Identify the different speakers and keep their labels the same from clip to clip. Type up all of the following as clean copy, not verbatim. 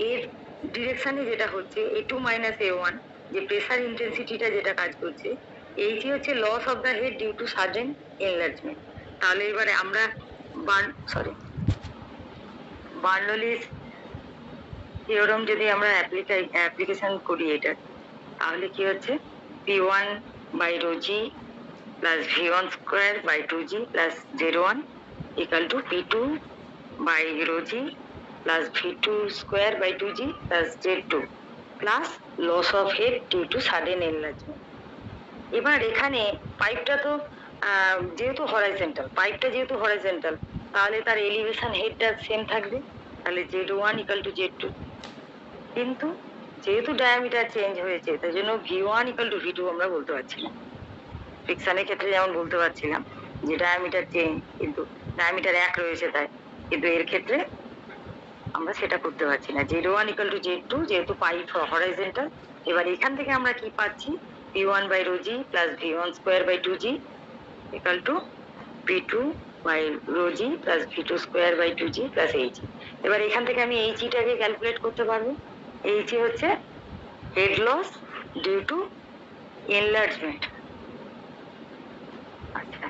Speaker 1: এর ডিরেকশনে যেটা হচ্ছে A2 মাইনাস A1, যে প্রেসার ইন্টেন্সিটিটা যেটা কাজ করছে, এইটি হচ্ছে loss of the head due to sudden enlargement. তাহলে এবারে আমরা বার্নৌলিস থিওরাম যদি আমরা অ্যাপ্লিকেশন করি এটা, তাহলে কি হচ্ছে P1 by rho g plus V1 square by 2G plus Z1 equal to P2 by rho g plus V2 square by 2G plus Z2 plus loss of head due to sudden enlargement. এবার এখানে পাইপটা তো যেহেতু horizontal, তাহলে তার elevation হেডটা same থাকবে, তাহলে Z1 equal two Z2। কিন্তু যেহেতু ডায়ামিটার চেঞ্জ হয়েছে, তাই জন্য V1 ইকাল টু V2 আমরা বলতে পারছি না। ফ্রিকশনের ক্ষেত্রে যেমন বলতে পারছিলাম যে ডায়ামিটার চেঞ্জ, কিন্তু ডায়ামিটার এক রয়েছে তাই, কিন্তু এর ক্ষেত্রে আমরা সেটা করতে পারছি না। Z1 ইকাল টু Z2 যেহেতু পাইপ হরাইজন্টাল। এবার এখান থেকে আমরা কি পাচ্ছি, P1 by rho g plus V1 square by 2G equal to P2 by rho g plus V2 square by 2G plus H। এবার এখান থেকে আমি Hটাকে ক্যালকুলেট করতে পারবো। H হচ্ছে head loss due to enlargement. আচ্ছা,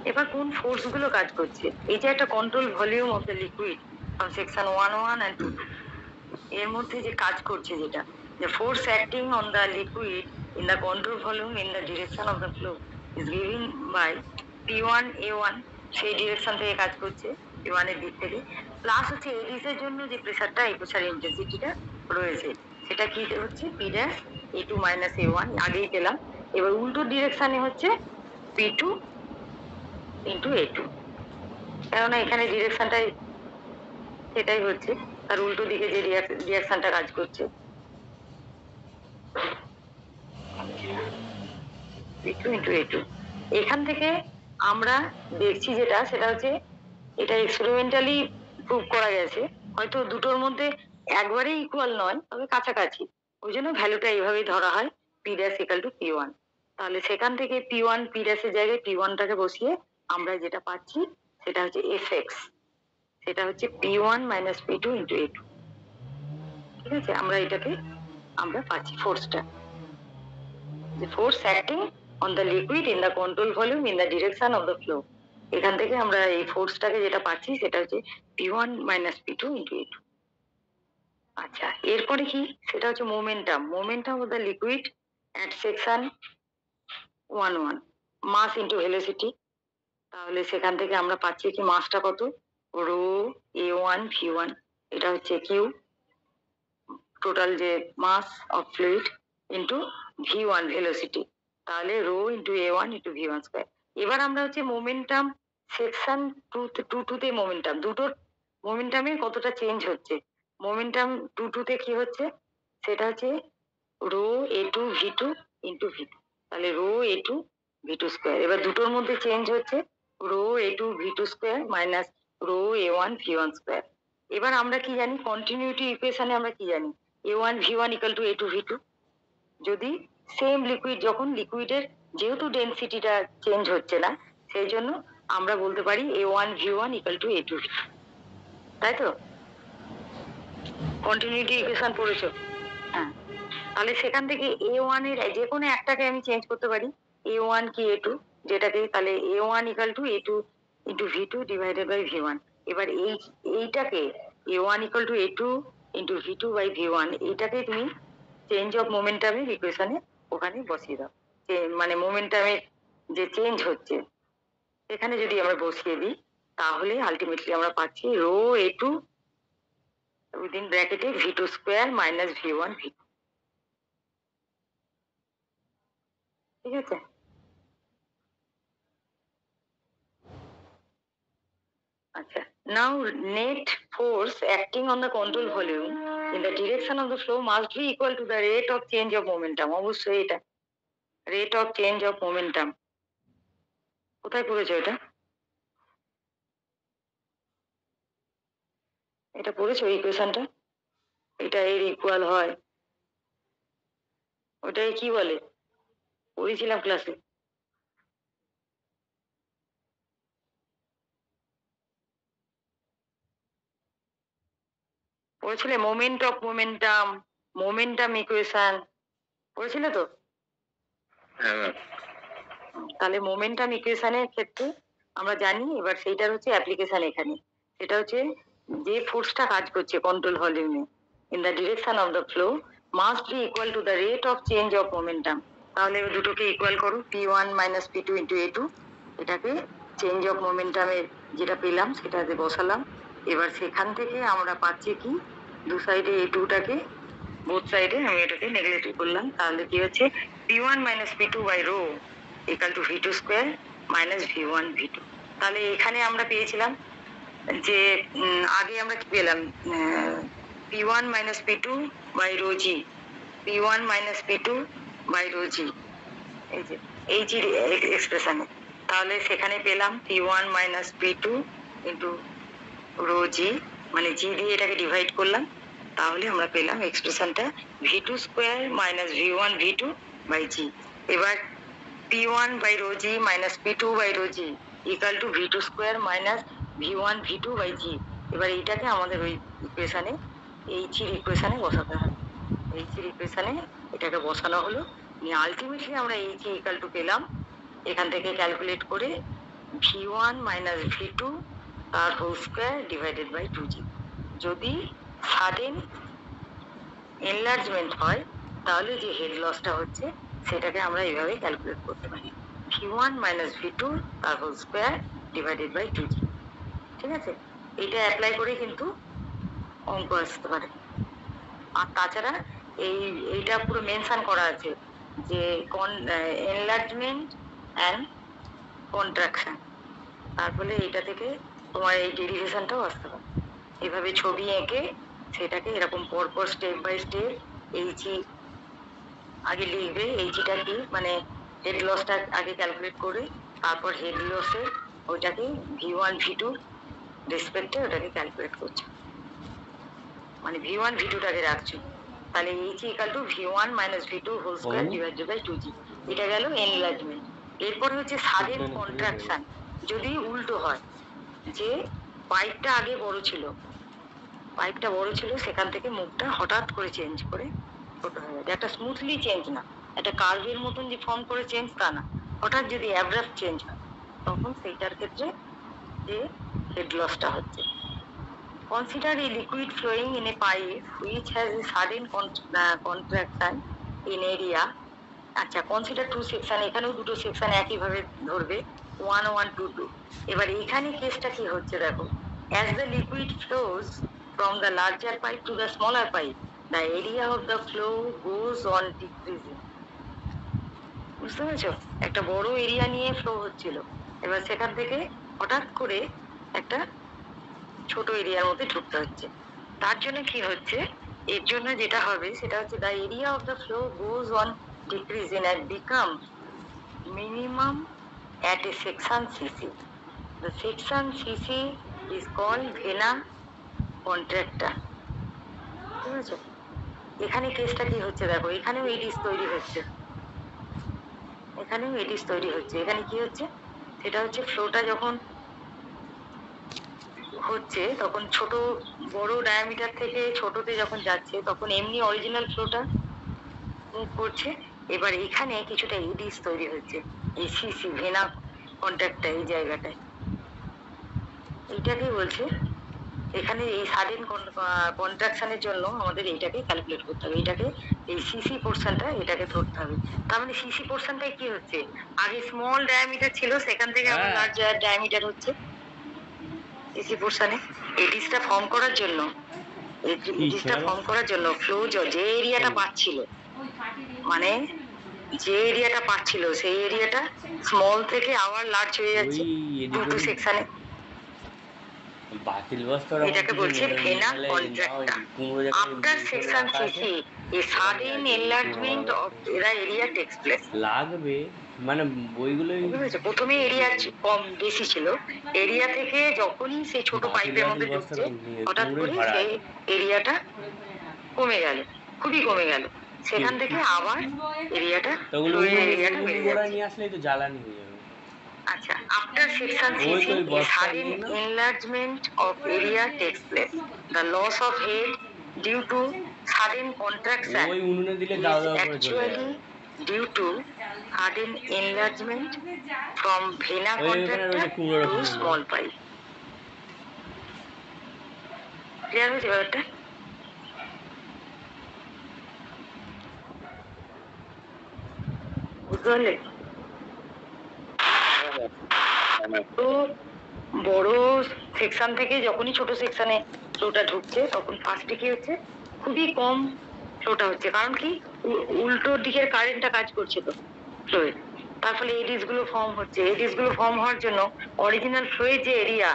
Speaker 1: এবার কোন ফোর্স গুলো কাজ করছে? এই যে একটা control volume of the liquid from section 1 and 2, এর মধ্যে যে কাজ করছে যেটা, the force acting on the liquid in the control volume in the direction of the flow is given by P1 A1, সেই ডিরেকশন থেকে কাজ করছে P1 এর দিক থেকে, প্লাস হচ্ছে এডিস এর জন্য যে প্রেসারটা, এই প্রেসার ইন্টেন্সিটিটা রয়েছে, সেটা কি হচ্ছে P dash A2 minus A1, আগেই পেলাম। এবার উল্টো ডিরেকশনে হচ্ছে P2 ইন্টু A2, কেননা এখানে ডিরেকশনটাই সেটাই হচ্ছে, তার উল্টো দিকে যে রিয়াকশনটা কাজ করছে P2 ইন্টু A2। এখান থেকে আমরা দেখছি যেটা, সেটা হচ্ছে এটা এক্সপেরিমেন্টালি প্রুভ করা গেছে, হয়তো দুটোর মধ্যে একবারে ইকুয়াল নয়, তবে কাছাকাছি, ওই জন্য ভ্যালুটা এইভাবেই ধরা হয় P dash equal to P1। তাহলে সেখান থেকে P1 P ড্যাশের জায়গায় P1টাকে বসিয়ে আমরা যেটা পাচ্ছি সেটা হচ্ছে Fx, সেটা হচ্ছে P1 minus P2 into A2। ঠিক আছে, আমরা পাচ্ছি ফোর্সটা, যে force acting on the liquid in the control volume in the direction of the flow. এখান থেকে আমরা এই ফোর্সটাকে যেটা পাচ্ছি সেটা হচ্ছে P1 minus P2 into A2। আচ্ছা, এরপরে কি, সেটা হচ্ছে momentum of the liquid at section 1 mass into velocity. তাহলে সেখান থেকে আমরা পাচ্ছি কি, মাসটা কত, রো A1 V1, এটা হচ্ছে কিউ, টোটাল যে mass of fluid, into V1 velocity, তাহলে rho into A1 into V1 square. এবার আমরা হচ্ছে মোমেন্টাম সেকশন 2 তে দুটোর মোমেন্টামে কতটা চেঞ্জ হচ্ছে, মোমেন্টাম 2 তে কি হচ্ছে, সেটা হচ্ছে rho A2 V2 into V2, তাহলে রো A2 V2 স্কয়ার। এবার দুটোর মধ্যে চেঞ্জ হচ্ছে rho A2 V2 square minus rho A1 V1 square. এবার আমরা কি জানি, কন্টিনিউটি ইকুয়েশনে আমরা কি জানি, A1 V1 equal to A2 V2। যদি সেম লিকুইড, যখন লিকুইডের যেহেতু ডেনসিটিটা চেঞ্জ হচ্ছে না, সেই জন্য আমরা বলতে পারি A1 V1 equal to A2 V2, তাই তো? কন্টিনিউটি ইকুয়েশন পড়েছো? হ্যাঁ, তাহলে সেখান থেকে A1 এর যে কোনো একটাকে আমি চেঞ্জ করতে পারি, A1 কি A2, যেটাকে, তাহলে A1 equal to A2 into V2 divided by V1। এবার এইটাকে A1 equal to A2 into V2 by V1, এইটাকে তুমি চেঞ্জ অফ মোমেন্টামের ইকুয়েশনে ওখানে বসিয়ে দাও, মানে মোমেন্টামের যে চেঞ্জ হচ্ছে এখানে যদি আমরা বসিয়ে দিই, তাহলে আলটিমেটলি আমরা পাচ্ছি রো A2 উইদিন ব্র্যাকেটে V2 square minus V1 V2। ঠিক আছে, আচ্ছা, now net force acting on the control volume in the direction of the flow must be equal to the rate of change of momentum. অবশ্যই এটা rate of change of momentum, কোথায় পড়েছো এটা? এটা পড়েছো ইকুয়েশনটা? এটা এর ইকুয়াল হয়, ওটাই কি বলে, পড়েছিলাম ক্লাসে। পড়েছিলে মোমেন্ট অফ মোমেন্টাম ইকুয়েশন পড়েছিলে তো?
Speaker 2: হ্যাঁ
Speaker 1: তাহলে মোমেন্টাম ইকুয়েশনের ক্ষেত্রে আমরা জানি, এবার সেইটার হচ্ছে অ্যাপ্লিকেশন এখানে। সেটা হচ্ছে যে ফোর্সটা কাজ করছে কন্ট্রোল ভলিউমে in the direction of the flow must be equal to the rate of change of momentum. তাহলে দুটোকে ইকুয়াল করো, P1 minus P2 into A2। এটাকে চেঞ্জ অফ মোমেন্টামের যেটা পেলাম সেটাতে বসালাম। এবার সেখান থেকে আমরা পাচ্ছি কি, দু সাইডে A2টাকে বোথ সাইডে আমি এটাকে নেগলেক্ট করলাম। তাহলে কি হচ্ছে, P1 minus P2 by rho equal to V2 square minus V1 V2। তাহলে এখানে আমরা পেয়েছিলাম যে আগে আমরা কি পেলাম, P1 minus P2 by rho g, P1 minus P2 by rho g, এই যে এই জি এক্সপ্রেশনে। তাহলে সেখানে পেলাম P1 minus P2 into rho জি, মানে জি দিয়ে এটাকে ডিভাইড করলাম। তাহলে আমরা পেলাম এক্সপ্রেশনটা V2 square minus V1 V2 by g. এবার P1 by rho g minus P2 by rho g equal to V2 square minus V1 V2 by g. এবার এইটাকে আমাদের ওই ইকুয়েশনে, এইচির ইকুয়েশনে বসাতে হবে। এইচির ইকুয়েশনে এটাকে বসানো হলো, নিয়ে আলটিমেটলি আমরা এইচ ইকাল টু পেলাম এখান থেকে ক্যালকুলেট করে V1 মাইনাস V2 তার whole square divided by 2g। যদি সাডেন এনলার্জমেন্ট হয় তাহলে যে হেড লসটা হচ্ছে সেটাকে আমরা এইভাবে ক্যালকুলেট করতে পারি, V1 মাইনাস V2 তার whole square divided by 2g। ঠিক আছে, এটা অ্যাপ্লাই করে কিন্তু অঙ্ক আসতে পারে। আর তাছাড়া এইটা পুরো মেনশন করা আছে যে এনলার্জমেন্ট অ্যান্ড কন্ট্রাকশন, তারপরে এইটা থেকে তোমার এই ডেরিভেশনটাও আসতে পারে। এভাবে ছবি এঁকে সেটাকে এরকম পরপর স্টেপ বাই স্টেপ এইচি আগে লিখবে, এইচিটা কি মানে হেড লসটা আগে ক্যালকুলেট করে তারপর হেড লসে ওইটাকে V1 V2 রেসপেক্টে ওটাকে ক্যালকুলেট করছে, মানে V1 V2টাকে রাখছো। তাহলে H equal to V1 minus V2 whole square divided by 2g। এটা গেল এনলার্জমেন্ট। এরপর হচ্ছে সাডেন কন্ট্রাকশন। যদি উল্টো হয়, যে পাইপটা আগে বড় ছিল, সেখান থেকে মুখটা হঠাৎ করে চেঞ্জ করে ছোট হয়ে যাবে, একটা স্মুথলি চেঞ্জ না, একটা কার্ভের মতন যে ফর্ম করে চেঞ্জ তা না, হঠাৎ যদি অ্যাব্রাপ্ট চেঞ্জ হয় তখন সেইটার ক্ষেত্রে যে হেড লসটা হচ্ছে। Consider a liquid flowing in a pipe which has a sudden contraction in area. আচ্ছা, কনসিডার টু সেকশন, এখানেও দুটো সেকশন একইভাবে ধরবে 1 1 2 2। এবার এখানে কেসটা কি হচ্ছে দেখো, as the liquid flows from the larger pipe to the smaller pipe the area of the flow goes on decreasing। বুঝতে পেরেছো, একটা বড় এরিয়া নিয়ে ফ্লো হচ্ছিল, এবার সেখান থেকে হঠাৎ করে একটা ছোট এরিয়ার মধ্যে ঢুকতে হচ্ছে। তার জন্য কি হচ্ছে, এর জন্য যেটা হবে সেটা হচ্ছে the area of the flow goes on decreasing and become minimum at a section CC. The section CC is called vena contracta। ঠিক আছে, এখানে কেসটা কি হচ্ছে দেখো, এখানেও এডিস তৈরি হচ্ছে, এখানে কি হচ্ছে সেটা হচ্ছে ফ্লোটা যখন হচ্ছে তখন ছোট বড় ডায়ামিটার থেকে ছোটতে যখন যাচ্ছে তখন এমনি অরিজিনাল ফ্লোটা মুভ করছে। এবার এখানে কিছুটা এডিস তৈরি হচ্ছে, এই সিসি ভেনা কন্ট্যাক্টটা এই জায়গাটায়, এইটাকেই বলছে। এখানে এই সাডেন কন্ট্রাকশনের জন্য আমাদের এইটাকে ক্যালকুলেট করতে হবে, এইটাকে এই সিসি পোর্শনটা এটাকে ধরতে হবে। তার মানে সিসি পোর্শনটাই কি হচ্ছে, আগে স্মল ডায়ামিটার ছিল সেখান থেকে আবার লার্জ ডায়ামিটার হচ্ছে। সিসি পোর্শনে এডিসটা ফর্ম করার জন্য, ফ্লো যে এরিয়াটা পাচ্ছিল, মানে যে এরিয়াটা পাচ্ছিল সেই এরিয়াটা স্মল থেকে আবার লার্জ হয়ে যাচ্ছে দুটো সেকশনে। এটাকে বলছে vena contracta. After section CC a sudden enlargement of area area takes place.
Speaker 2: লাগবে মানে বইগুলো
Speaker 1: প্রথমে এরিয়া কম বেশি ছিল, এরিয়া থেকে যখনই সেই ছোট পাইপের মধ্যে ঢুকছে হঠাৎ করে সেই এরিয়াটা কমে গেল, খুবই কমে গেল, সেখান থেকে আবার এরিয়াটা
Speaker 2: নিয়ে আসলেই তো জ্বালানি হয়ে যাবে।
Speaker 1: আচ্ছা, after section CC a sudden enlargement of area takes place. The loss of head due to sudden contraction
Speaker 2: ওই উনুনে দিলে
Speaker 1: is
Speaker 2: দাও দাও করে চলে যাবে।
Speaker 1: actually due to sudden enlargement from vena
Speaker 2: ওই ওখানে
Speaker 1: contractor
Speaker 2: রয়েছে কুমড়ো
Speaker 1: to
Speaker 2: রসুন।
Speaker 1: small pipe. ক্লিয়ার হয়েছে ব্যাপারটা? বুঝতে পারলে? তো বড় সেকশন থেকে যখনই ছোট সেকশনে ফ্লোটা ঢুকছে তখন ফার্স্টে কি হচ্ছে, খুবই কম ফ্লোটা হচ্ছে, কারণ কি উল্টো দিকের কারেন্টটা কাজ করছে তো ফ্লোয়ে, তার ফলে এডিস গুলো ফর্ম হচ্ছে। এডিস গুলো ফর্ম হওয়ার জন্য অরিজিনাল ফ্লোয়ের যে এরিয়া,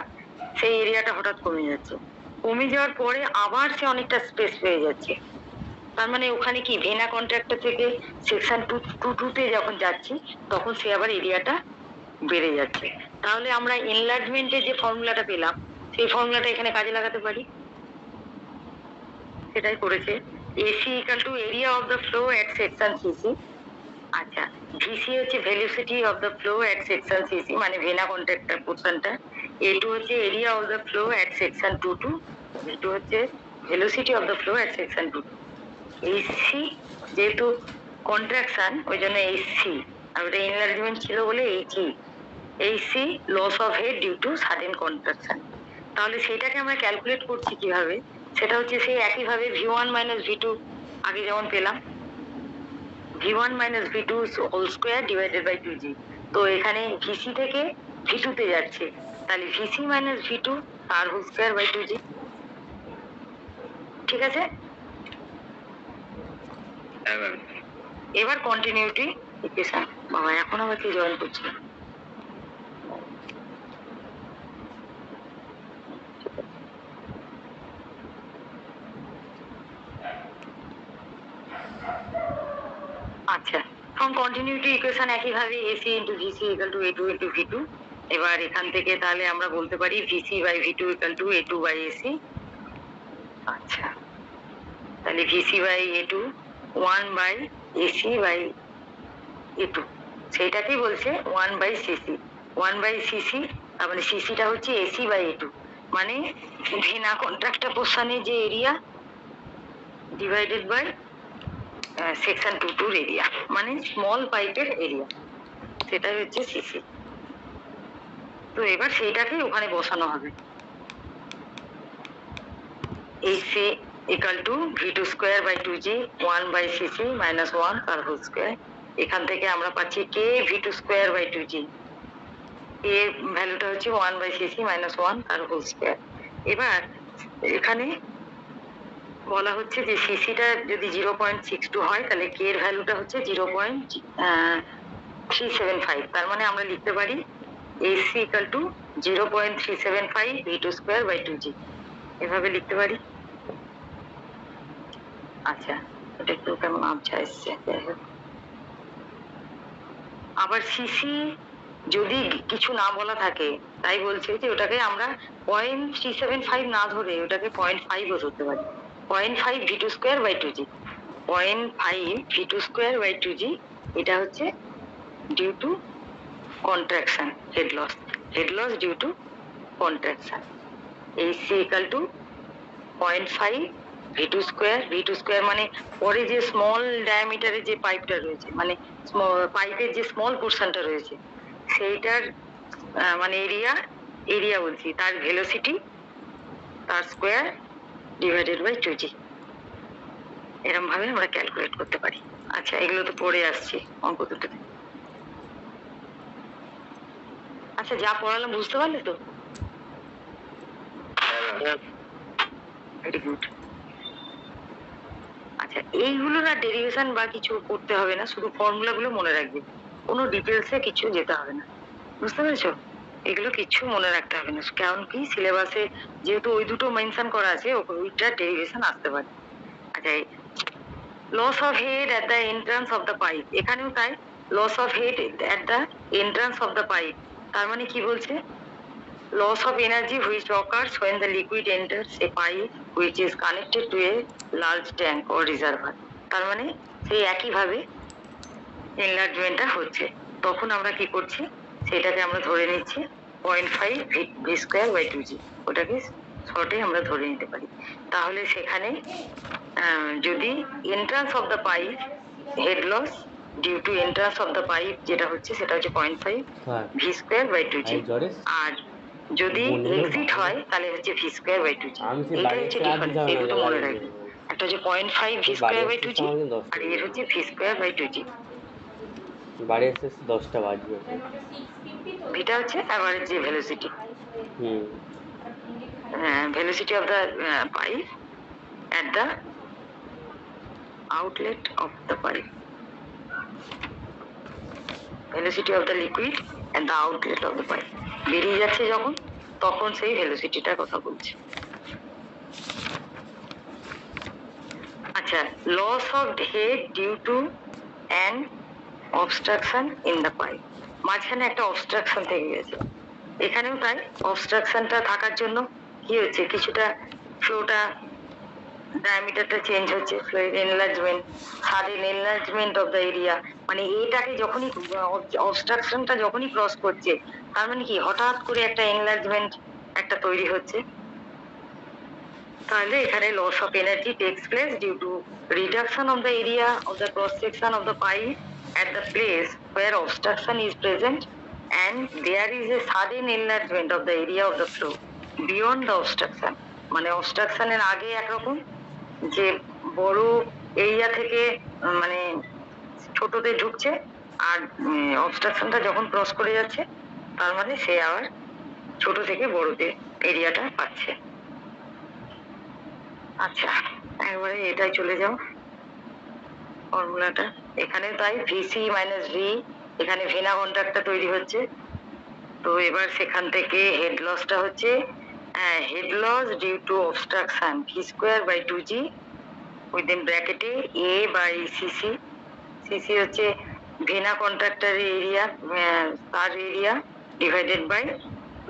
Speaker 1: সেই এরিয়াটা হঠাৎ কমে যাচ্ছে। কমে যাওয়ার পরে আবার সে অনেকটা স্পেস পেয়ে যাচ্ছে। তার মানে ওখানে কি ভেনা কন্ট্রাক্টর থেকে সেকশন টু তে যখন যাচ্ছি তখন সে আবার এরিয়াটা বেড়ে যাচ্ছে। তাহলে আমরা এনলার্জমেন্টের যে ফর্মুলাটা পেলাম সেই ফর্মুলাটা এখানে কাজে লাগাতে পারি। সেটাই করেছে। AC equal to area of the flow at section CC. আচ্ছা, ভিসি হচ্ছে velocity of the flow at section CC, মানে ভেনা কন্ট্রাক্টর পোর্শনটা। এ2 হচ্ছে area of the flow at section two, V two হচ্ছে velocity of the flow at section two. HC যেহেতু contraction ওই জন্য HC, আর ওটা এনলার্জমেন্ট ছিল বলে HE. HC loss of head due to sudden contraction. তাহলে সেটাকে আমরা ক্যালকুলেট করছি কিভাবে, সেটা হচ্ছে সেই একইভাবে ভি1 মাইনাস ভি2 আগে যেমন পেলাম, V one minus V two whole square divided by 2g। তো এখানে ভিসি থেকে ভি2 তে যাচ্ছে, তাহলে ভিসি মাইনাস ভি2 তার হোল স্কোয়ার বাই 2g। ঠিক আছে? এবার কন্টিনিউটি ইকুয়েশন। বাবা এখন আবার কি জয়েন করছে? আচ্ছা, ফ্রম কন্টিনিউটি ইকুয়েশন একইভাবে AC into VC equal to A two into V two. এবার এখান থেকে তাহলে আমরা বলতে পারি VC by V two equal to A two by AC. আচ্ছা, তাহলে VC by A two 1 by AC by A two, সেইটাকেই বলছে 1 বাই সিসি। 1 বাই সিসি, তার মানে সিসিটা হচ্ছে এসি বাই এ2, মানে ভেনা কন্ট্রাক্টর পোর্শনের যে এরিয়া ডিভাইডেড বাই সেকশন টুর এরিয়া, মানে স্মল পাইপের এরিয়া, সেটাই হচ্ছে সিসি। তো এবার সেইটাকে ওখানে বসানো হবে। HC equal to V two square by 2g 1 by CC minus 1 তার হোল স্কোয়ার। এখান থেকে আমরা পাচ্ছি কে ভি2 স্কোয়ার বাই 2g, এর ভ্যালুটা হচ্ছে 1 বাই সিসি মাইনাস 1 তার হোল স্কোয়ার। এবার এখানে বলা হচ্ছে যে সিসিটা যদি 0.62 হয় তাহলে কে এর ভ্যালুটা হচ্ছে 0.375। তার মানে আমরা লিখতে পারি AC equal to 0.375 V two square by 2g, এভাবে লিখতে পারি। আচ্ছা, এটা একটু কেমন আবছা এসছে। আবার সিসি যদি কিছু না বলা থাকে তাই বলছে যে ওটাকে আমরা 0.375 না ধরে ওটাকে 0.5 ও ধরতে পারি। 0.5 V two square by 2g, 0.5 V two square by 2g, এটা হচ্ছে due to contraction head loss due to contraction. HC equal to 0.5 V two square মানে পরে যে স্মল ডায়ামিটারের যে পাইপটা রয়েছে, মানে পাইপের যে স্মল পোর্শনটা রয়েছে সেইটার মানে এরিয়া বলছি, তার ভেলোসিটি তার স্কোয়ার ডিভাইডেড বাই 2g, এরকম ভাবে আমরা ক্যালকুলেট করতে পারি। আচ্ছা, এগুলো তো পড়ে আসছে অঙ্ক দুটোতে। আচ্ছা, যা পড়ালাম বুঝতে পারলে তো? Very good. আচ্ছা, এইগুলোর আর ডেরিভেশন বা কিছু করতে হবে না, শুধু ফর্মুলা গুলো মনে রাখবে, কোনো ডিটেলসে কিছু যেতে হবে না। বুঝতে পেরেছো? এগুলো কিছু মনে রাখতে হবে না, কারণ কি সিলেবাসে যেহেতু ওই দুটো মেনশন করা আছে ওইটার ডেরিভেশন আসতে পারে। আচ্ছা, loss of head at the entrance of the pipe, এখানেও তাই, loss of head at the entrance of the pipe. তার মানে কি বলছে? Loss of energy which occurs when the liquid enters a pipe which is connected to a large tank or reservoir. তার মানে সেই একইভাবে এনলার্জমেন্টটা হচ্ছে, তখন আমরা কি করছি সেটাকে আমরা ধরে নিচ্ছি 0.5 ভি স্কোয়ার বাই 2g, ওটাকে শর্টে আমরা ধরে নিতে পারি। তাহলে সেখানে যদি entrance of the pipe head loss due to entrance of the pipe যেটা হচ্ছে সেটা হচ্ছে 0.5 ভি স্কোয়ার বাই 2g, আর যদি এক্সিট হয় তাহলে হচ্ছে ভি স্কোয়ার বাই 2g। এইটা হচ্ছে ডিফারেন্স, এই দুটো মনে রাখবে। একটা হচ্ছে 0.5 ভি স্কোয়ার বাই 2g আর এর হচ্ছে ভি স্কোয়ার বাই 2g।
Speaker 2: বাড়ি আসতে 10টা বাজবে।
Speaker 1: ভিটা হচ্ছে অ্যাভারেজ যে velocity, velocity of the pipe at the outlet of the pipe, velocity of the liquid at the outlet of the pipe, বেরিয়ে যাচ্ছে যখন তখন সেই ভেলোসিটিটার কথা বলছি। আচ্ছা, loss of head due to an obstruction in the pipe, মাঝখানে একটা অবস্ট্রাকশন থেকে গেছে, এখানেও তাই। অবস্ট্রাকশনটা থাকার জন্য কি হচ্ছে, কিছুটা ফ্লোটা ডায়ামিটারটা চেঞ্জ হচ্ছে, fluid enlargement, sudden enlargement of the area, মানে এটাকে যখনই অবস্ট্রাকশনটা যখনই ক্রস করছে তার মানে কি হঠাৎ করে একটা এনলার্জমেন্ট একটা তৈরি হচ্ছে। তাহলে এখানে loss of energy takes place due to reduction of the area of the cross section of the pipe at the place where obstruction is present and there is a sudden enlargement of the area of the flow beyond the obstruction, মানে obstruction এর আগে একরকম যে বড় area থেকে মানে ছোটতে ঢুকছে, আর অবস্ট্রাকশনটা যখন ক্রস করে যাচ্ছে তার মানে সে আবার ছোট থেকে বড়তে এরিয়াটা পাচ্ছে। আচ্ছা, একবারে এটাই চলে যাও ফর্মুলাটা, এখানে তাই ভিসি মাইনাস ভি, এখানে ভেনা কন্ট্রাক্টটা তৈরি হচ্ছে। তো এবার সেখান থেকে হেড লসটা হচ্ছে head loss due to obstruction V square by 2g within ব্র্যাকেটে এ বাই সিসি, সিসি হচ্ছে ভেনা কন্ট্রাক্টরের এরিয়া, তার এরিয়া ডিভাইডেড বাই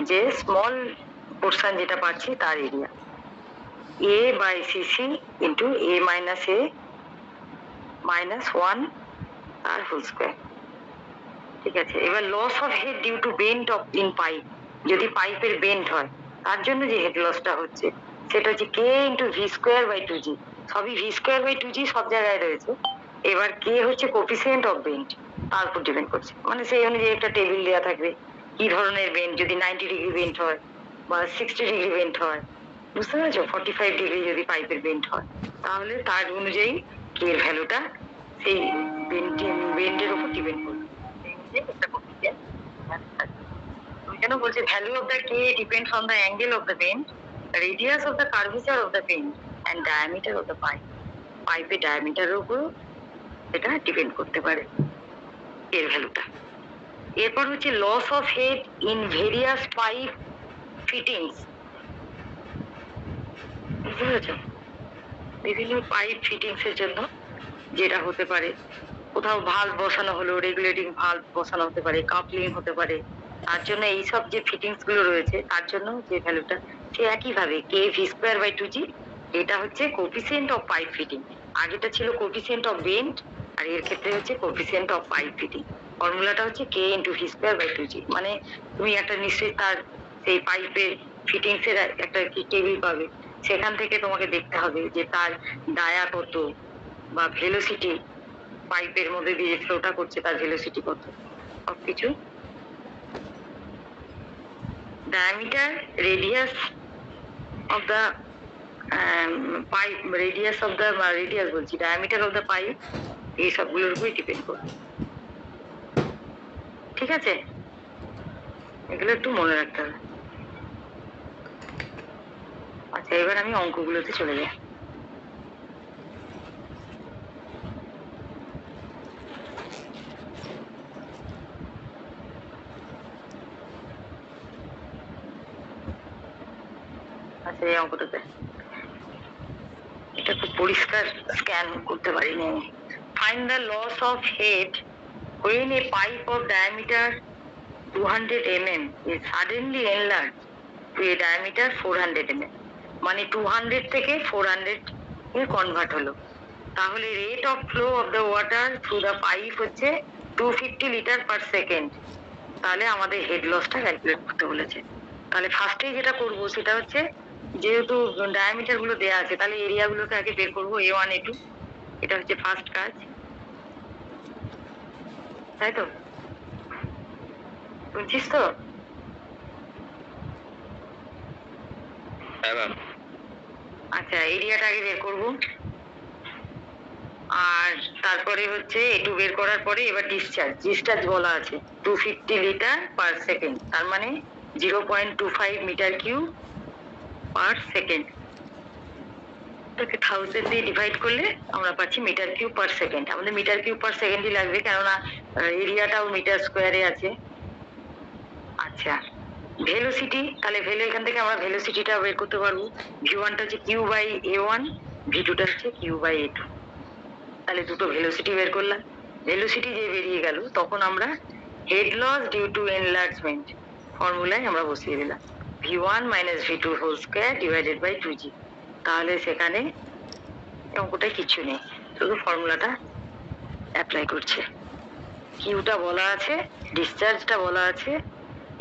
Speaker 1: যে স্মল পোর্শন যেটা পাচ্ছি তার area, A by CC into A minus A minus 1 তার হোল স্কোয়ার। ঠিক আছে, এবার loss of head due to bent of in pipe, যদি পাইপের বেন্ট হয় তার জন্য যে হেড লসটা হচ্ছে সেটা হচ্ছে K into V square by 2g, সবই ভি স্কোয়ার বাই 2g সব জায়গায় রয়েছে। এবার কে হচ্ছে কোফিসিয়েন্ট অফ বেন্ট, তার উপর ডিপেন্ড করছে, মানে সেই অনুযায়ী একটা টেবিল দেওয়া থাকবে কি ধরনের বেন্ট, যদি 90 ডিগ্রি বেন্ট হয় বা 60 ডিগ্রি বেন্ট হয়, বুঝতে পেরেছো, 45 ডিগ্রি যদি পাইপের বেন্ট হয় তাহলে তার অনুযায়ী কে এর ভ্যালুটা সেই বেন্টের উপর ডিপেন্ড করবে। কেন বলছে value of the K depends on the angle of the bend, radius of the curvature of the bend and diameter of the pipe, পাইপের ডায়ামিটারের উপর এটা ডিপেন্ড করতে পারে এর ভ্যালুটা। এরপর হচ্ছে loss of head in various pipe fittings, বুঝতে পেরেছ, বিভিন্ন পাইপ ফিটিংস এর জন্য যেটা হতে পারে, কোথাও ভালভ বসানো হলো, রেগুলেটিং ভালভ বসানো হতে পারে, কাপলিং হতে পারে, তার জন্য এইসব যে ফিটিংস গুলো রয়েছে তার জন্য যে ভ্যালুটা সে একইভাবে K V square by 2g, এটা হচ্ছে কোফিসিয়েন্ট অফ পাইপ ফিটিং, আগেটা ছিল কোফিসিয়েন্ট অফ বেন্ট আর এর ক্ষেত্রে হচ্ছে কোফিসিয়েন্ট অফ পাইপ ফিটিং। ফর্মুলাটা হচ্ছে K into V square by 2g, মানে তুমি একটা নিশ্চয়ই তার সেই পাইপের ফিটিংস এর একটা টেবিল পাবে, সেখান থেকে তোমাকে দেখতে হবে যে তার ডায়া কত বা ভেলোসিটি, পাইপের মধ্যে দিয়ে ফ্লোটা করছে তার ভেলোসিটি কত, সবকিছু। Diameter, radius of the pipe, radius of the radius বলছি ডায়ামিটার অফ দ্য পাইপ, এই সবগুলোর উপরই ডিপেন্ড করবে। ঠিক আছে, এগুলো একটু মনে রাখতে হবে। আচ্ছা, এবার আমি অঙ্কগুলোতে চলে যাই। আচ্ছা, এই অঙ্কটাতে এটা খুব পরিষ্কার স্ক্যান করতে পারিনি। Find the loss of head when a pipe of diameter 200 mm is suddenly enlarged to a diameter 400 mm, মানে 200 থেকে 400 এ কনভার্ট হলো, তাহলে rate of flow of the water through the pipe হচ্ছে 250 লিটার পার সেকেন্ড। তাহলে আমাদের head লসটা calculate করতে বলেছে। তাহলে ফার্স্টে যেটা করব সেটা হচ্ছে যেহেতু ডায়ামিটার গুলো দেয়া আছে তাহলে এরিয়া গুলোকে আগে বের করবো A1 A2, এটা হচ্ছে ফার্স্ট কাজ, তাই তো? বুঝছিস তো?
Speaker 3: হ্যাঁ ম্যাম।
Speaker 1: আচ্ছা, এরিয়াটা আগে বের করবো, আর তারপরে হচ্ছে A2 বের করার পরে এবার ডিসচার্জ বলা আছে 250 লিটার পার সেকেন্ড, তার মানে 0.25 মিটার কিউব পার সেকেন্ড। এটাকে 1000 দিয়ে ডিভাইড করলে আমরা পাচ্ছি মিটার কিউব পার সেকেন্ড। আমাদের মিটার কিউব পার সেকেন্ডই লাগবে, কেননা এরিয়াটাও মিটার স্কোয়ারে আছে। আচ্ছা, ভেলোসিটি, তাহলে এখান থেকে আমরা ভেলোসিটিটা বের করতে পারবো। v1টা হচ্ছে q বাই a1, v2টা হচ্ছে q বাই a2। তাহলে দুটো ভেলোসিটি বের করলাম। ভেলোসিটি যে বেরিয়ে গেল তখন আমরা head loss due to enlargement ফর্মুলায় আমরা বসিয়ে দিলাম v1 minus v2 whole square divided by 2g। তাহলে সেখানে অঙ্কটা কিছু নেই, শুধু ফর্মুলাটা অ্যাপ্লাই করছে। কিউটা বলা আছে, ডিসচার্জটা বলা আছে,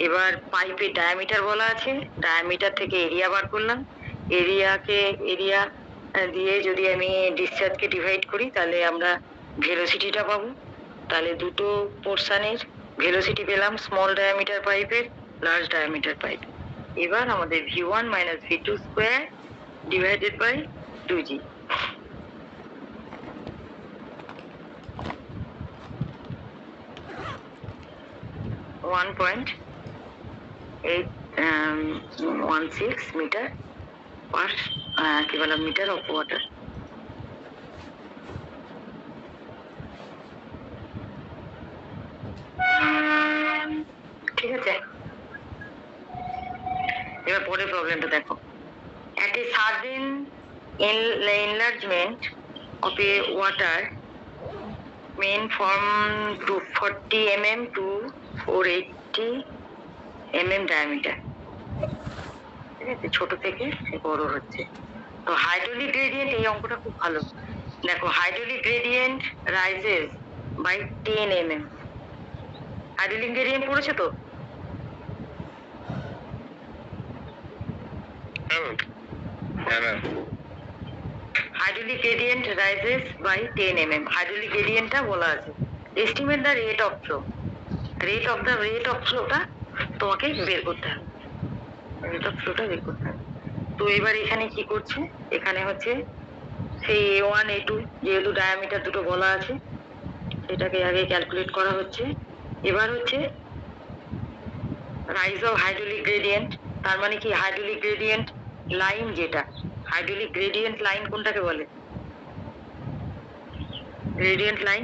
Speaker 1: এবার পাইপের ডায়ামিটার বলা আছে, ডায়ামিটার থেকে এরিয়া বার করলাম। এরিয়া দিয়ে যদি আমি ডিসচার্জকে ডিভাইড করি তাহলে আমরা ভেলোসিটিটা পাবো। তাহলে দুটো পোর্শনের ভেলোসিটি পেলাম, স্মল ডায়ামিটার পাইপের, লার্জ ডায়ামিটার পাইপ। এবার আমাদের v1 minus v2 square divided by 2g। One 816 metre per কি বললাম মিটার অফ ওয়াটার। ঠিক আছে, এবার পরের প্রবলেমটা দেখো। At a sudden enlargement of a water main from 240 mm to 480 mm diameter, ঠিক আছে, ছোট থেকে বড় হচ্ছে। তো হাইড্রোলিক গ্রেডিয়েন্ট, এই অঙ্কটা খুব ভালো। দেখো, hydraulic gradient rises by 10 mm। Hydraulic gradient পড়েছে তো?
Speaker 3: হ্যাঁ ma'am.
Speaker 1: Hydraulic gradient rises by 10 mm। Hydraulic গ্রেডিয়েন্টটা বলা আছে। Estimate the rate of flow, rate of ফ্লোটা তোমাকে বের করতে হবে, রেট অফ ফ্লোটা বের করতে হবে। তো এবার এখানে কি করছে, এখানে হচ্ছে সেই A1 A2 যেহেতু ডায়ামিটার দুটো বলা আছে সেটাকে আগে ক্যালকুলেট করা হচ্ছে। এবার হচ্ছে রাইজ অফ হাইড্রোলিক গ্রেডিয়েন্ট, তার মানে কি হাইড্রোলিক গ্রেডিয়েন্ট লাইন, যেটা হাইড্রোলিক গ্রেডিয়েন্ট লাইন কোনটাকে বলে? গ্রেডিয়েন্ট লাইন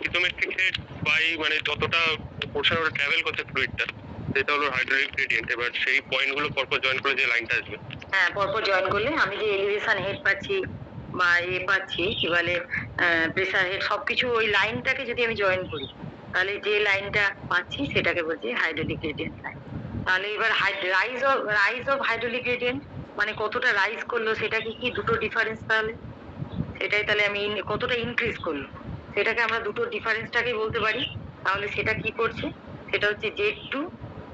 Speaker 3: পিজোমেট্রিক রেট বাই মানে যতটা পোর্শন ওটা ট্রাভেল করছে ফ্লুইডটা, সেটা হলো হাইড্রোলিক গ্রেডিয়েন্ট। এবার সেই পয়েন্টগুলো পরপর জয়েন করে যে লাইনটা আসবে,
Speaker 1: হ্যাঁ, পরপর জয়েন করলে আমি যে এলিভেশন হেড পাচ্ছি বা পাচ্ছি কি বলে প্রেসার হেড, সবকিছু ওই লাইনটাকে যদি আমি জয়েন করি তাহলে যে লাইনটা পাচ্ছি সেটাকে বলছি হাইড্রোলিক গ্রেডিয়েন্ট লাইন। তাহলে এবার রাইজ অফ হাইড্রোলিক গ্রেডিয়েন্ট মানে কতটা রাইজ করলো, সেটা কি দুটো ডিফারেন্স, তাহলে সেটাই, তাহলে আমি কতটা ইনক্রিজ করলো সেটাকে আমরা দুটো ডিফারেন্সটাকে বলতে পারি। তাহলে সেটা কি করছে, সেটা হচ্ছে Z2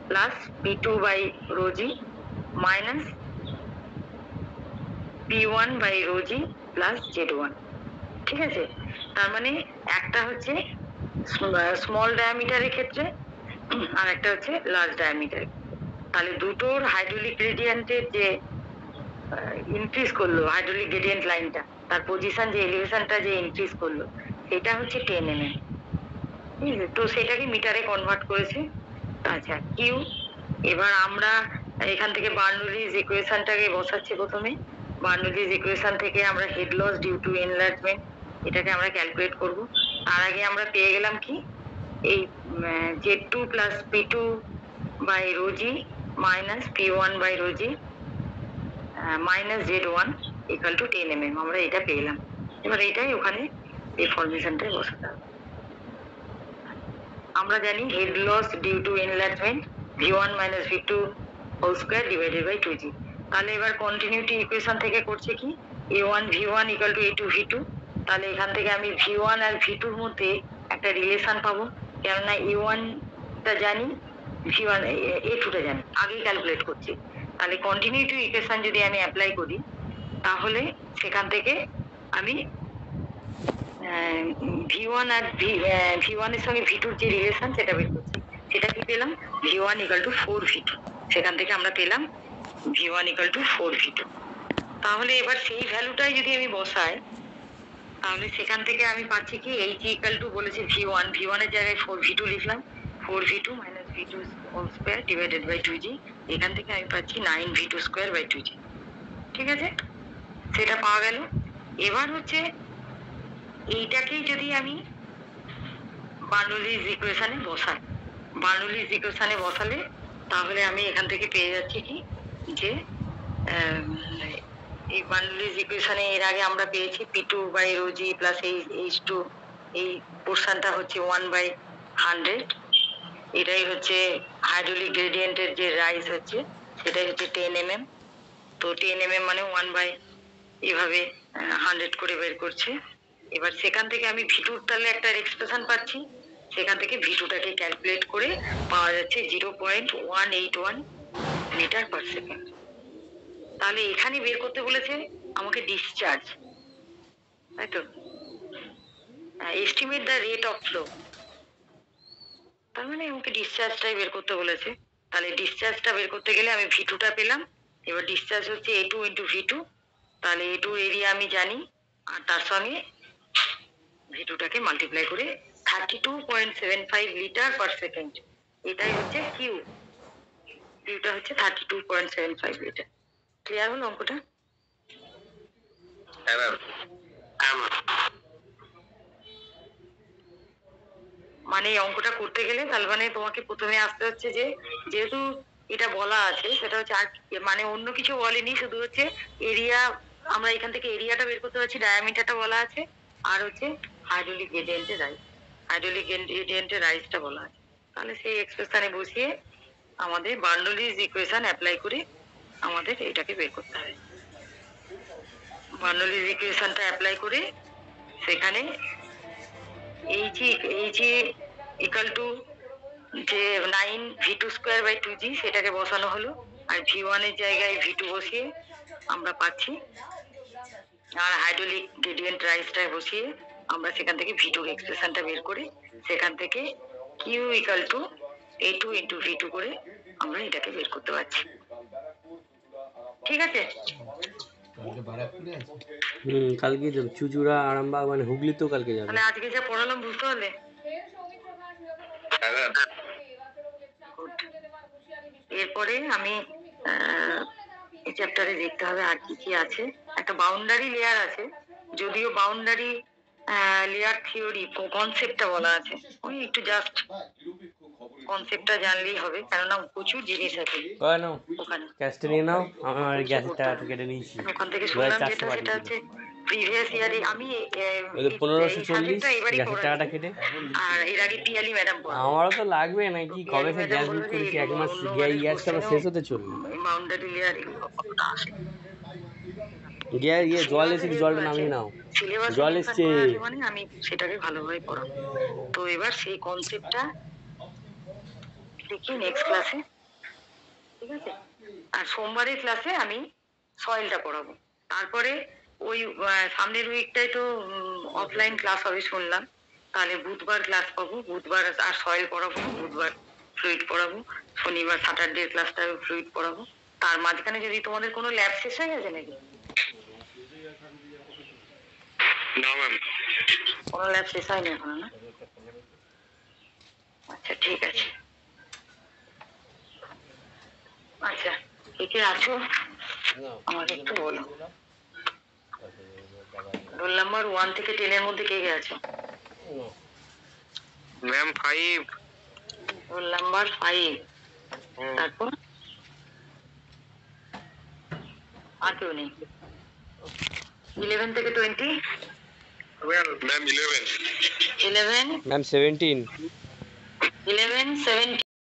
Speaker 1: plus P2 by rho g minus P1 by rho g plus Z1। ঠিক আছে, তার মানে একটা হচ্ছে স্মল ডায়ামিটারের ক্ষেত্রে আর একটা হচ্ছে লার্জ ডায়ামিটার। তাহলে দুটোর হাইড্রোলিক গ্রেডিয়েন্টের যে ইনক্রিজ করলো, হাইড্রোলিক গ্রেডিয়েন্ট লাইনটা তার পজিশন যে এলিভেশনটা যে ইনক্রিজ করলো সেটা হচ্ছে 10 mm। ঠিক আছে, তো সেটাকে মিটারে কনভার্ট করেছে। আচ্ছা, কিউ, এবার আমরা এখান থেকে বার্নৌলিজ ইকুয়েশনটাকে বসাচ্ছি প্রথমে। বার্নৌলিজ ইকুয়েশন থেকে আমরা head loss due to enlargement এটাকে আমরা ক্যালকুলেট করব। তার আগে আমরা পেয়ে গেলাম কি, এই Z2 plus P2 by rho g minus P1 by rho g minus Z1 equal to 10 mm, আমরা এটা পেলাম। এবার এটাই ওখানে এই ফরমেশনটাই বসাতে হবে। আমরা জানি head loss due to enlargement v1 minus v2 whole square divided by 2g। তাহলে এবার কন্টিনিউটি ইকুয়েশন থেকে করছে কি a1 v1 equal to a2 v2। তাহলে এখান থেকে আমি v1 আর v2 এর মধ্যে একটা রিলেশন পাবো, কেননা a1 টা জানি V1 A2টা জানি, আগেই ক্যালকুলেট করছি। তাহলে কন্টিনিউটি ইকুয়েশন যদি আমি অ্যাপ্লাই করি তাহলে সেখান থেকে আমি V1 আর V1 এর সঙ্গে V2 যে রিলেশন সেটা বের করছি। সেটা কি পেলাম? V1 = 4V2। সেখান থেকে আমরা পেলাম V1 = 4V2। তাহলে এবার সেই ভ্যালুটাই যদি আমি বসাই তাহলে সেখান থেকে আমি পাচ্ছি কি H বলেছে V1 এর জায়গায় 4V2 লিখলাম, 4V2 - V2 whole square divided by 2G। এখান থেকে আমি পাচ্ছি 9V2² / 2G। ঠিক আছে, সেটা পাওয়া গেল। এবার হচ্ছে এইটাকেই যদি আমি বার্নৌলিজ ইকুয়েশনে বসাই, বার্নৌলিজ ইকুয়েশনে বসালে তাহলে আমি এখান থেকে পেয়ে যাচ্ছি কি যে এই বার্নৌলিজ ইকুয়েশনে এর আগে আমরা পেয়েছি P2/ρg প্লাস H2, এই পোর্শনটা হচ্ছে 1/100। এটাই হচ্ছে হাইড্রোলিক গ্রেডিয়েন্টের যে রাইজ হচ্ছে সেটাই হচ্ছে 10 mm। তো 10 mm মানে 1/, এভাবে 100 করে বের করছে। এবার সেখান থেকে আমি V2 তাহলে একটা এক্সপ্রেশন পাচ্ছি, সেখান থেকে V2টাকে ক্যালকুলেট করে পাওয়া যাচ্ছে 0.181 মিটার/সেকেন্ড। তাহলে এখানে বের করতে বলেছে আমাকে ডিসচার্জ, তাই তো, estimate the rate of flow. তার মানে আমাকে ডিসচার্জটাই বের করতে বলেছে। তাহলে ডিসচার্জটা বের করতে গেলে আমি V2টা পেলাম। এবার ডিসচার্জ হচ্ছে A2 × V2। তাহলে A2 এরিয়া আমি জানি, আর তার সঙ্গে V2টাকে মাল্টিপ্লাই করে 32.75 লিটার/সেকেন্ড। এটাই হচ্ছে কিউ, কিউটা হচ্ছে 32.75 লিটার। ক্লিয়ার হলো অঙ্কটা? মানে এই অঙ্কটা করতে গেলে তার মানে তোমাকে প্রথমে আসতে হচ্ছে যে যেহেতু এটা বলা আছে সেটা হচ্ছে আর মানে অন্য কিছু বলেনি, শুধু হচ্ছে এরিয়া, আমরা এখান থেকে এরিয়াটা বের করতে পারছি, ডায়ামিটারটা বলা আছে, আর হচ্ছে হাইড্রোলিক গ্রেডিয়েন্টের রাইজ, হাইড্রোলিক গ্রেডিয়েন্টের রাইজটা বলা আছে। তাহলে সেই এক্সপ্রেশনে বসিয়ে আমাদের বার্নৌলিজ ইকুয়েশন অ্যাপ্লাই করে আমাদের এটাকে বের করতে হবে। বার্নৌলিজ ইকুয়েশনটা অ্যাপ্লাই করে সেখানে H = যে 9V2² / 2G সেটাকে বসানো হলো, আর V1 এর জায়গায় V2 বসিয়ে আমরা পাচ্ছি, আর হাইড্রোলিক গ্রেডিয়েন্ট রাইজটা বসিয়ে আমরা সেখান থেকে V2 এক্সপ্রেশনটা বের করে সেখান থেকে Q = A2 × V2 করে আমরা এটাকে বের করতে পারছি। ঠিক আছে?
Speaker 2: কালকে যাবে চুচুড়া, আরামবাগ, মানে হুগলি তো কালকে যাবে।
Speaker 1: তাহলে আজকে যা পড়ালাম বুঝতে পারলে? এরপরে আমি এই চ্যাপ্টারে দেখতে হবে আর কি কি আছে। একটা বাউন্ডারি লেয়ার আছে, যদিও বাউন্ডারি লেয়ার থিওরি কনসেপ্টটা বলা আছে, ওই একটু জাস্ট কনসেপ্টটা জানলেই হবে, কেননা প্রচুর জিনিস আছে ওখানে।
Speaker 2: গ্যাসটা নিয়ে নাও, আমার গ্যাসটা কেটে নিয়েছি।
Speaker 1: ওখান থেকে শুনলাম যেটা সেটা হচ্ছে প্রিভিয়াস ইয়ারে আমি
Speaker 2: 1540 গ্যাসের টাকাটা কেটে,
Speaker 1: আর এর আগে পিয়ালি ম্যাডাম
Speaker 2: আমারও তো লাগবে নাকি, কবে থেকে গ্যাস বুক করেছি, এক মাস গ্যাসটা আমার শেষ হতে চলবে।
Speaker 1: বাউন্ডারি লেয়ার কতটা আসে,
Speaker 2: জল এসে জলটা নামিয়ে নাও, জল এসছে,
Speaker 1: মানে আমি সেটাকে ভালোভাবে পড়াবো। তো এবার সেই কনসেপ্টটা দেখি নেক্সট ক্লাসে, ঠিক আছে? আর সোমবারের ক্লাসে আমি সয়েলটা পড়াবো। তারপরে ওই সামনের উইকটাই তো অফলাইন ক্লাস হবে শুনলাম, তাহলে বুধবার ক্লাস পাবো, বুধবার আর সয়েল পড়াবো, বুধবার ফ্লুইড পড়াবো, শনিবার স্যাটারডে ক্লাসটা ফ্লুইড পড়াবো। তার মাঝখানে যদি তোমাদের কোনো ল্যাব শেষ হয়ে গেছে নাকি?
Speaker 3: না ম্যাম,
Speaker 1: কোনো ল্যাব শেষ হয়নি এখনো না? আচ্ছা ঠিক আছে। আচ্ছা কে কে আছো আমাকে একটু বলো। রোল নাম্বার 1 থেকে 10 এর মধ্যে কে কে আছো?
Speaker 3: ম্যাম 5।
Speaker 1: Roll number 5। তারপর আর কেউ নেই? 11 থেকে 20?
Speaker 3: ম্যাম 11।
Speaker 1: 11
Speaker 2: ম্যাম 17।
Speaker 1: 11 17